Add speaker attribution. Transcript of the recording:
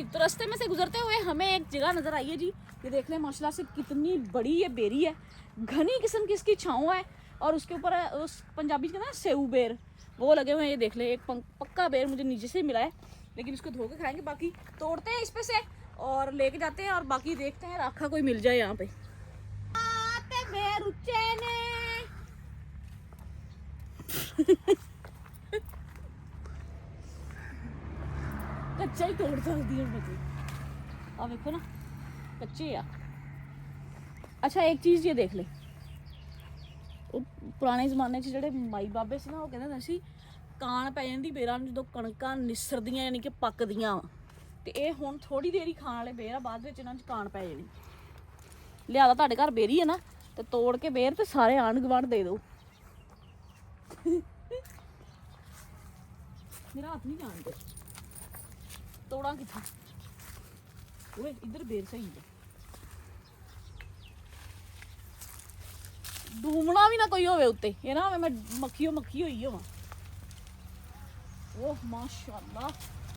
Speaker 1: तो रास्ते में से गुजरते हुए हमें एक जगह नजर आई है जी। ये देख लें माशाल्लाह से कितनी बड़ी ये बेरी है, घनी किस्म की इसकी छाँव है और उसके ऊपर उस पंजाबी के ना सेऊ बेर वो लगे हुए हैं। ये देख ले एक पक्का बेर मुझे नीचे से मिला है, लेकिन इसको धो के खाएंगे। बाकी तोड़ते हैं इस पे से और लेके जाते हैं और बाकी देखते हैं राखा कोई मिल जाए यहाँ पे। कच्चा ही तोड़ सकती है बच्चे। अब देखो ना कच्चे आ। अच्छा एक चीज़ ये देख ले, पुराने जमाने ਜਿਹੜੇ ਮਾਈ ਬਾਬੇ ਸੀ ਨਾ ਉਹ ਕਹਿੰਦੇ ਹੁੰਦੇ ਸੀ ਕਾਣ ਪੈ ਜਾਂਦੀ ਬੇਰਾਂ ਨੂੰ ਜਦੋਂ ਕਣਕਾਂ ਨਿਸਰਦੀਆਂ ਯਾਨੀ ਕਿ ਪੱਕਦੀਆਂ ਤੇ ਇਹ ਹੁਣ ਥੋੜੀ ਦੇਰ ਹੀ ਖਾਣ ਵਾਲੇ ਬੇਰ ਆ, ਬਾਅਦ ਵਿੱਚ ਇਹਨਾਂ 'ਚ ਕਾਣ ਪੈ ਜਾਣੀ। ਲਿਆਦਾ ਤੁਹਾਡੇ ਘਰ ਬੇਰੀ ਹੈ ਨਾ ਤੇ ਤੋੜ ਕੇ ਬੇਰ ਤੇ ਸਾਰੇ ਆਂਢ ਗੁਆਂਢ ਦੇ ਦਿਓ। ਮੇਰਾ ਹੱਥ ਨਹੀਂ ਜਾਣਦੇ ਤੋੜਾਂ ਕਿੱਥੇ। ਓਏ ਇੱਧਰ ਬੇਰ ਸਹੀ ਹੈ, ਡੂਮਣਾ ਵੀ ਨਾ ਕੋਈ ਹੋਵੇ ਉੱਤੇ, ਇਹ ਨਾ ਮੈਂ ਮੱਖੀ ਹੋਈ ਹੋਵਾਂ। ਓਹ ਮਾਸ਼ਾਅੱਲਾ